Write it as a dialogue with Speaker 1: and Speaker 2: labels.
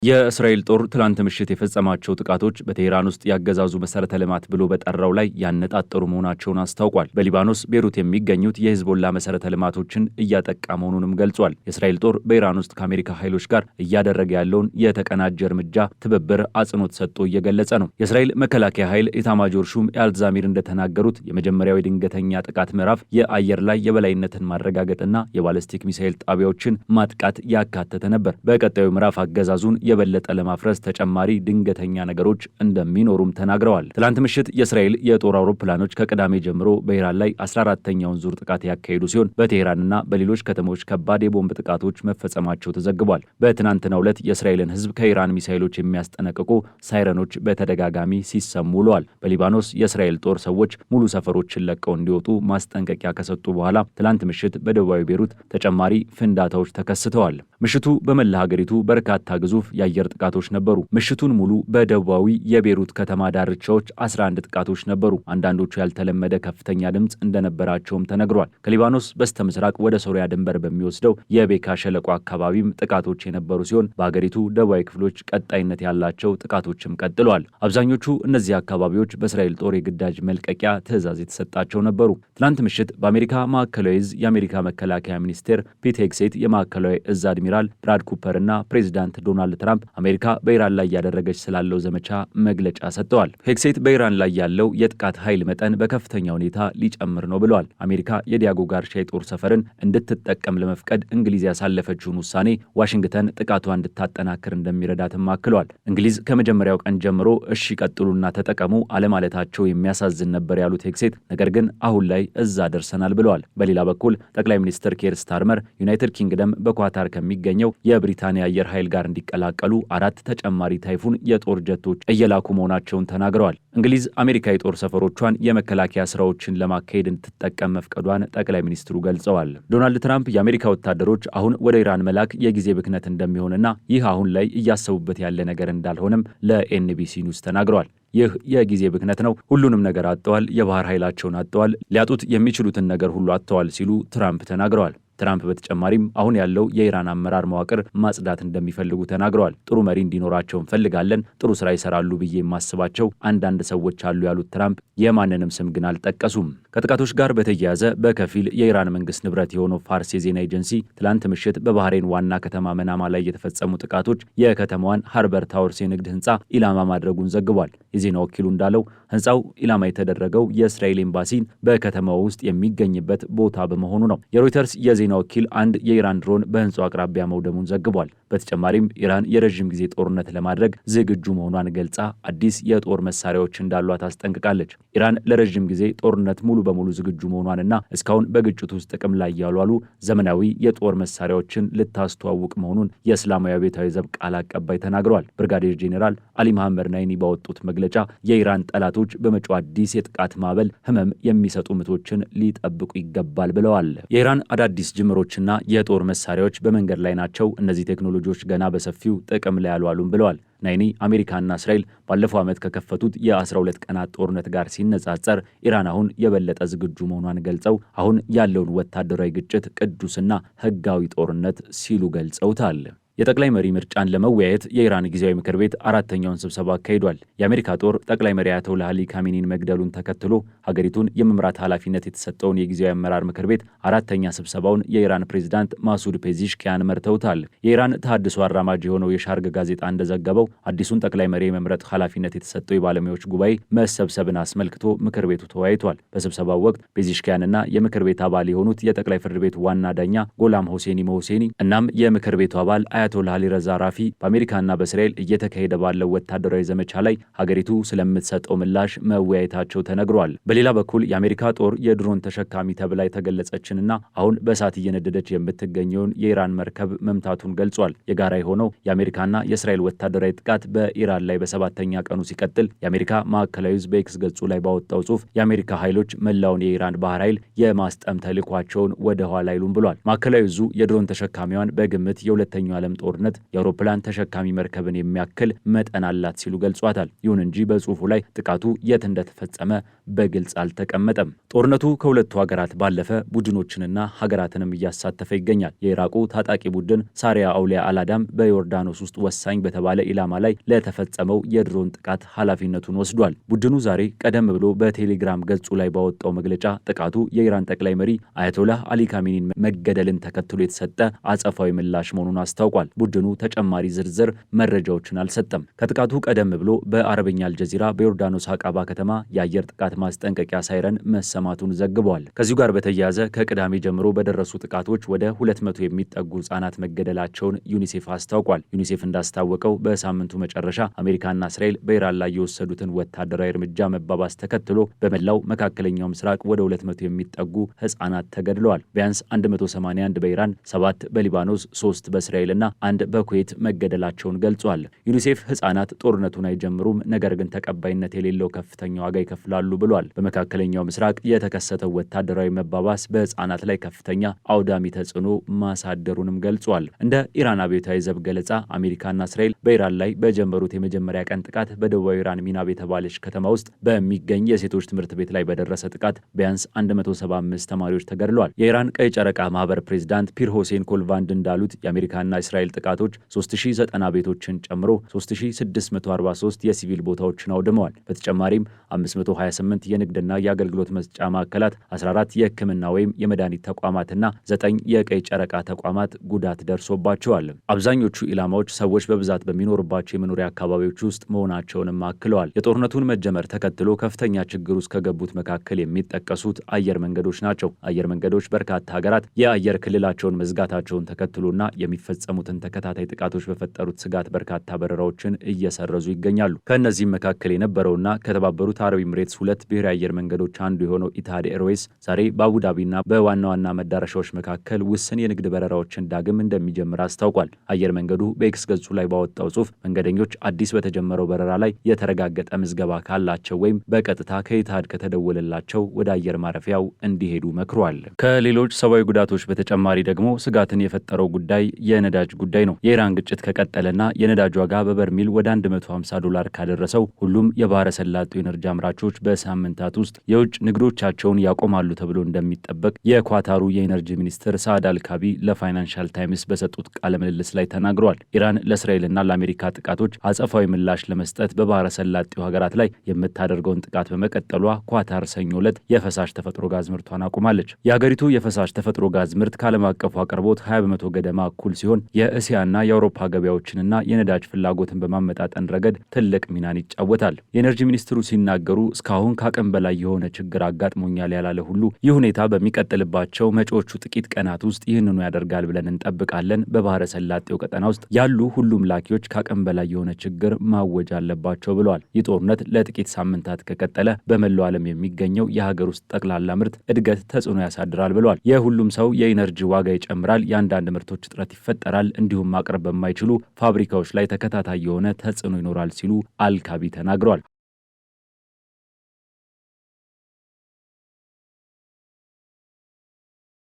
Speaker 1: የእስራኤል ጦር ትላንት ምሽት የፈጸማቸው ጥቃቶች በቴህራን ውስጥ ያገዛዙ መሰረተ ልማት ብሎ በጠራው ላይ ያነጣጠሩ መሆናቸውን አስታውቋል። በሊባኖስ ቤሩት የሚገኙት የሂዝቦላ መሰረተ ልማቶችን እያጠቃ መሆኑንም ገልጿል። የእስራኤል ጦር በኢራን ውስጥ ከአሜሪካ ኃይሎች ጋር እያደረገ ያለውን የተቀናጀ እርምጃ ትብብር አጽንኦት ሰጥቶ እየገለጸ ነው። የእስራኤል መከላከያ ኃይል ኢታማጆር ሹም ኤልዛሚር እንደተናገሩት የመጀመሪያው የድንገተኛ ጥቃት ምዕራፍ የአየር ላይ የበላይነትን ማረጋገጥና የባለስቲክ ሚሳኤል ጣቢያዎችን ማጥቃት ያካተተ ነበር። በቀጣዩ ምዕራፍ አገዛዙን የበለጠ ለማፍረስ ተጨማሪ ድንገተኛ ነገሮች እንደሚኖሩም ተናግረዋል። ትላንት ምሽት የእስራኤል የጦር አውሮፕላኖች ከቅዳሜ ጀምሮ በኢራን ላይ 14ኛውን ዙር ጥቃት ያካሄዱ ሲሆን በቴህራንና በሌሎች ከተሞች ከባድ የቦምብ ጥቃቶች መፈጸማቸው ተዘግቧል። በትናንትናው ዕለት የእስራኤልን ሕዝብ ከኢራን ሚሳኤሎች የሚያስጠነቅቁ ሳይረኖች በተደጋጋሚ ሲሰሙ ውለዋል። በሊባኖስ የእስራኤል ጦር ሰዎች ሙሉ ሰፈሮችን ለቀው እንዲወጡ ማስጠንቀቂያ ከሰጡ በኋላ ትላንት ምሽት በደቡባዊ ቤሩት ተጨማሪ ፍንዳታዎች ተከስተዋል። ምሽቱ በመላ ሀገሪቱ በርካታ ግዙፍ የአየር ጥቃቶች ነበሩ። ምሽቱን ሙሉ በደቡባዊ የቤሩት ከተማ ዳርቻዎች 11 ጥቃቶች ነበሩ። አንዳንዶቹ ያልተለመደ ከፍተኛ ድምፅ እንደነበራቸውም ተነግሯል። ከሊባኖስ በስተምስራቅ ወደ ሶሪያ ድንበር በሚወስደው የቤካ ሸለቆ አካባቢም ጥቃቶች የነበሩ ሲሆን በሀገሪቱ ደቡባዊ ክፍሎች ቀጣይነት ያላቸው ጥቃቶችም ቀጥለዋል። አብዛኞቹ እነዚህ አካባቢዎች በእስራኤል ጦር የግዳጅ መልቀቂያ ትዕዛዝ የተሰጣቸው ነበሩ። ትናንት ምሽት በአሜሪካ ማዕከላዊ እዝ የአሜሪካ መከላከያ ሚኒስቴር ፒት ሄግሴት፣ የማዕከላዊ እዝ አድሚራል ብራድ ኩፐር እና ፕሬዚዳንት ዶናልድ ትራምፕ አሜሪካ በኢራን ላይ ያደረገች ስላለው ዘመቻ መግለጫ ሰጥተዋል። ሄግሴት በኢራን ላይ ያለው የጥቃት ኃይል መጠን በከፍተኛ ሁኔታ ሊጨምር ነው ብለዋል። አሜሪካ የዲያጎ ጋርሻ የጦር ሰፈርን እንድትጠቀም ለመፍቀድ እንግሊዝ ያሳለፈችውን ውሳኔ ዋሽንግተን ጥቃቷ እንድታጠናክር እንደሚረዳትም አክለዋል። እንግሊዝ ከመጀመሪያው ቀን ጀምሮ እሺ ቀጥሉና ተጠቀሙ አለማለታቸው የሚያሳዝን ነበር ያሉት ሄግሴት ነገር ግን አሁን ላይ እዛ ደርሰናል ብለዋል። በሌላ በኩል ጠቅላይ ሚኒስትር ኬር ስታርመር ዩናይትድ ኪንግደም በኳታር ከሚገኘው የብሪታንያ አየር ኃይል ጋር እንዲቀላቀሉ 4 ተጨማሪ ታይፉን የጦር ጀቶች እየላኩ መሆናቸውን ተናግረዋል። እንግሊዝ አሜሪካ የጦር ሰፈሮቿን የመከላከያ ስራዎችን ለማካሄድ እንድትጠቀም መፍቀዷን ጠቅላይ ሚኒስትሩ ገልጸዋል። ዶናልድ ትራምፕ የአሜሪካ ወታደሮች አሁን ወደ ኢራን መላክ የጊዜ ብክነት እንደሚሆንና ይህ አሁን ላይ እያሰቡበት ያለ ነገር እንዳልሆነም ለኤንቢሲ ኒውስ ተናግረዋል። ይህ የጊዜ ብክነት ነው። ሁሉንም ነገር አጥተዋል። የባህር ኃይላቸውን አጥተዋል። ሊያጡት የሚችሉትን ነገር ሁሉ አጥተዋል ሲሉ ትራምፕ ተናግረዋል። ትራምፕ በተጨማሪም አሁን ያለው የኢራን አመራር መዋቅር ማጽዳት እንደሚፈልጉ ተናግረዋል። ጥሩ መሪ እንዲኖራቸው እንፈልጋለን፣ ጥሩ ስራ ይሰራሉ ብዬ የማስባቸው አንዳንድ ሰዎች አሉ ያሉት ትራምፕ የማንንም ስም ግን አልጠቀሱም። ከጥቃቶች ጋር በተያያዘ በከፊል የኢራን መንግስት ንብረት የሆነው ፋርስ የዜና ኤጀንሲ ትላንት ምሽት በባህሬን ዋና ከተማ መናማ ላይ የተፈጸሙ ጥቃቶች የከተማዋን ሃርበር ታወርስ የንግድ ህንፃ ኢላማ ማድረጉን ዘግቧል። የዜና ወኪሉ እንዳለው ህንፃው ኢላማ የተደረገው የእስራኤል ኤምባሲን በከተማው ውስጥ የሚገኝበት ቦታ በመሆኑ ነው። የሮይተርስ የዜና ወኪል አንድ የኢራን ድሮን በህንፃው አቅራቢያ መውደሙን ዘግቧል። በተጨማሪም ኢራን የረዥም ጊዜ ጦርነት ለማድረግ ዝግጁ መሆኗን ገልጻ አዲስ የጦር መሳሪያዎች እንዳሏት አስጠንቅቃለች። ኢራን ለረዥም ጊዜ ጦርነት ሙሉ በሙሉ ዝግጁ መሆኗንና እስካሁን በግጭቱ ውስጥ ጥቅም ላይ ያልዋሉ ዘመናዊ የጦር መሳሪያዎችን ልታስተዋውቅ መሆኑን የእስላማዊ አብዮታዊ ዘብ ቃል አቀባይ ተናግረዋል። ብርጋዴር ጄኔራል አሊ መሐመድ ናይኒ ባወጡት መግለጫ የኢራን ጠላቶች በመጪው አዲስ የጥቃት ማዕበል ህመም የሚሰጡ ምቶችን ሊጠብቁ ይገባል ብለዋል። የኢራን አዳዲስ ጅምሮችና የጦር መሳሪያዎች በመንገድ ላይ ናቸው። እነዚህ ቴክኖሎጂዎች ገና በሰፊው ጥቅም ላይ ያልዋሉም ብለዋል። ናይኒ አሜሪካና እስራኤል ባለፈው ዓመት ከከፈቱት የ12 ቀናት ጦርነት ጋር ሲነጻጸር ኢራን አሁን የበለጠ ዝግጁ መሆኗን ገልጸው አሁን ያለውን ወታደራዊ ግጭት ቅዱስና ህጋዊ ጦርነት ሲሉ ገልጸውታል። የጠቅላይ መሪ ምርጫን ለመወያየት የኢራን ጊዜያዊ ምክር ቤት 4ኛውን ስብሰባ አካሂዷል። የአሜሪካ ጦር ጠቅላይ መሪ አያቶላህ አሊ ካሜኒን መግደሉን ተከትሎ ሀገሪቱን የመምራት ኃላፊነት የተሰጠውን የጊዜያዊ አመራር ምክር ቤት 4ኛ ስብሰባውን የኢራን ፕሬዝዳንት ማሱድ ፔዚሽኪያን መርተውታል። የኢራን ተሐድሶ አራማጅ የሆነው የሻርግ ጋዜጣ እንደዘገበው አዲሱን ጠቅላይ መሪ የመምረጥ ኃላፊነት የተሰጠው የባለሙያዎች ጉባኤ መሰብሰብን አስመልክቶ ምክር ቤቱ ተወያይቷል። በስብሰባው ወቅት ፔዚሽኪያንና የምክር ቤት አባል የሆኑት የጠቅላይ ፍርድ ቤት ዋና ዳኛ ጎላም ሁሴኒ መሁሴኒ እናም የምክር ቤቱ አባል አያቶላህ አሊ ረዛ ራፊ በአሜሪካና በእስራኤል እየተካሄደ ባለው ወታደራዊ ዘመቻ ላይ ሀገሪቱ ስለምትሰጠው ምላሽ መወያየታቸው ተነግሯል። በሌላ በኩል የአሜሪካ ጦር የድሮን ተሸካሚ ተብላ የተገለጸችንና አሁን በእሳት እየነደደች የምትገኘውን የኢራን መርከብ መምታቱን ገልጿል። የጋራ የሆነው የአሜሪካና የእስራኤል ወታደራዊ ጥቃት በኢራን ላይ በ7ኛ ቀኑ ሲቀጥል የአሜሪካ ማዕከላዊ እዝ በኤክስ ገጹ ላይ ባወጣው ጽሑፍ የአሜሪካ ኃይሎች መላውን የኢራን ባህር ኃይል የማስጠም ተልዕኳቸውን ወደ ኋላ አይሉም ብሏል። ማዕከላዊ እዙ የድሮን ተሸካሚዋን በግምት የሁለተኛው ዓለም ጦርነት የአውሮፕላን ተሸካሚ መርከብን የሚያክል መጠን አላት ሲሉ ገልጿታል። ይሁን እንጂ በጽሑፉ ላይ ጥቃቱ የት እንደተፈጸመ በግልጽ አልተቀመጠም። ጦርነቱ ከሁለቱ ሀገራት ባለፈ ቡድኖችንና ሀገራትንም እያሳተፈ ይገኛል። የኢራቁ ታጣቂ ቡድን ሳሪያ አውሊያ አልአዳም በዮርዳኖስ ውስጥ ወሳኝ በተባለ ኢላማ ላይ ለተፈጸመው የድሮን ጥቃት ኃላፊነቱን ወስዷል። ቡድኑ ዛሬ ቀደም ብሎ በቴሌግራም ገጹ ላይ ባወጣው መግለጫ ጥቃቱ የኢራን ጠቅላይ መሪ አያቶላህ አሊ ካሜኒን መገደልን ተከትሎ የተሰጠ አጸፋዊ ምላሽ መሆኑን አስታውቋል። ቡድኑ ተጨማሪ ዝርዝር መረጃዎችን አልሰጠም። ከጥቃቱ ቀደም ብሎ በአረበኛ አልጀዚራ በዮርዳኖስ አቃባ ከተማ የአየር ጥቃት ማስጠንቀቂያ ሳይረን መሰማቱን ዘግበዋል። ከዚሁ ጋር በተያያዘ ከቅዳሜ ጀምሮ በደረሱ ጥቃቶች ወደ 200 የሚጠጉ ህጻናት መገደላቸውን ዩኒሴፍ አስታውቋል። ዩኒሴፍ እንዳስታወቀው በሳምንቱ መጨረሻ አሜሪካና እስራኤል በኢራን ላይ የወሰዱትን ወታደራዊ እርምጃ መባባስ ተከትሎ በመላው መካከለኛው ምስራቅ ወደ 200 የሚጠጉ ህጻናት ተገድለዋል። ቢያንስ 181 በኢራን፣ 7 በሊባኖስ፣ 3 በእስራኤልና 1 በኩዌት መገደላቸውን ገልጿል። ዩኒሴፍ ህጻናት ጦርነቱን አይጀምሩም፣ ነገር ግን ተቀባይነት የሌለው ከፍተኛ ዋጋ ይከፍላሉ ብሏል። በመካከለኛው ምስራቅ የተከሰተው ወታደራዊ መባባስ በህጻናት ላይ ከፍተኛ አውዳሚ ተጽዕኖ ማሳደሩንም ገልጿል። እንደ ኢራን አብዮታዊ ዘብ ገለጻ አሜሪካና እስራኤል በኢራን ላይ በጀመሩት የመጀመሪያ ቀን ጥቃት በደቡባዊ ኢራን ሚናብ የተባለች ከተማ ውስጥ በሚገኝ የሴቶች ትምህርት ቤት ላይ በደረሰ ጥቃት ቢያንስ 175 ተማሪዎች ተገድለዋል። የኢራን ቀይ ጨረቃ ማህበር ፕሬዝዳንት ፒር ሆሴን ኮልቫንድ እንዳሉት የአሜሪካና እስራኤል ጥቃቶች 3090 ቤቶችን ጨምሮ 3643 የሲቪል ቦታዎችን አውድመዋል። በተጨማሪም 528 የንግድና የአገልግሎት መስጫ ማዕከላት፣ 14 የህክምና ወይም የመድኃኒት ተቋማትና 9 የቀይ ጨረቃ ተቋማት ጉዳት ደርሶባቸዋል። አብዛኞቹ ኢላማዎች ሰዎች በብዛት በሚኖርባቸው የመኖሪያ አካባቢዎች ውስጥ መሆናቸውንም አክለዋል። የጦርነቱን መጀመር ተከትሎ ከፍተኛ ችግር ውስጥ ከገቡት መካከል የሚጠቀሱት አየር መንገዶች ናቸው። አየር መንገዶች በርካታ ሀገራት የአየር ክልላቸውን መዝጋታቸውን ተከትሎና የሚፈጸሙትን ተከታታይ ጥቃቶች በፈጠሩት ስጋት በርካታ በረራዎችን እየሰረዙ ይገኛሉ። ከእነዚህም መካከል የነበረውና ከተባበሩት አረብ ኤምሬትስ 2 ብሔራዊ አየር መንገዶች አንዱ የሆነው ኢትሃድ ኤርዌይስ ዛሬ በአቡዳቢና በዋና ዋና መዳረሻዎች መካከል ውስን የንግድ በረራዎችን ዳግም እንደሚጀምር አስታውቋል። አየር መንገዱ በኤክስ ገጹ ላይ ባወጣው ጽሑፍ መንገደኞች አዲስ በተጀመረው በረራ ላይ የተረጋገጠ ምዝገባ ካላቸው ወይም በቀጥታ ከኢትሃድ ከተደወለላቸው ወደ አየር ማረፊያው እንዲሄዱ መክሯል። ከሌሎች ሰብአዊ ጉዳቶች በተጨማሪ ደግሞ ስጋትን የፈጠረው ጉዳይ የነዳጅ ጉዳይ ነው። የኢራን ግጭት ከቀጠለና የነዳጅ ዋጋ በበርሚል ወደ $150 ካደረሰው ሁሉም የባህረ ሰላጤው ኤነርጂ አምራቾች በሳምንታት ውስጥ የውጭ ንግዶቻቸውን ያቆማሉ ተብሎ እንደሚጠበቅ የኳታሩ የኤነርጂ ሚኒስትር ሳዕድ አልካቢ ለፋይናንሻል ታይምስ በሰጡት ቃለ ምልልስ ላይ ተናግረዋል። ኢራን ለእስራኤልና ለአሜሪካ ጥቃቶች አጸፋዊ ምላሽ ለመስጠት በባህረ ሰላጤው ሀገራት ላይ የምታደርገውን ጥቃት በመቀጠሏ ኳታር ሰኞ ዕለት የፈሳሽ ተፈጥሮ ጋዝ ምርቷን አቁማለች። የሀገሪቱ የፈሳሽ ተፈጥሮ ጋዝ ምርት ከዓለም አቀፉ አቅርቦት 20 በመቶ ገደማ እኩል ሲሆን የእስያና የአውሮፓ ገበያዎችንና የነዳጅ ፍላጎትን በማመጣጠን ረገድ ትልቅ ሚናን ይጫወታል። የኤነርጂ ሚኒስትሩ ሲናገሩ እስካሁን ከአቅም በላይ የሆነ ችግር አጋጥሞኛል ያላለ ሁሉ ይህ ሁኔታ በሚቀጥልባቸው መጪዎቹ ጥቂት ቀናት ውስጥ ይህንኑ ያደርጋል ብለን እንጠብቃለን። በባህረ ሰላጤው ቀጠና ውስጥ ያሉ ሁሉም ላኪዎች ከአቅም በላይ የሆነ ችግር ማወጅ አለባቸው ብለዋል። ይህ ጦርነት ለጥቂት ሳምንታት ከቀጠለ በመላው ዓለም የሚገኘው የሀገር ውስጥ ጠቅላላ ምርት እድገት ተጽዕኖ ያሳድራል ብለዋል። የሁሉም ሰው የኢነርጂ ዋጋ ይጨምራል፣ የአንዳንድ ምርቶች እጥረት ይፈጠራል፣ እንዲሁም ማቅረብ በማይችሉ ፋብሪካዎች ላይ ተከታታይ የሆነ ተጽዕኖ ይኖራል ሲሉ አልካቢ ተናግረዋል።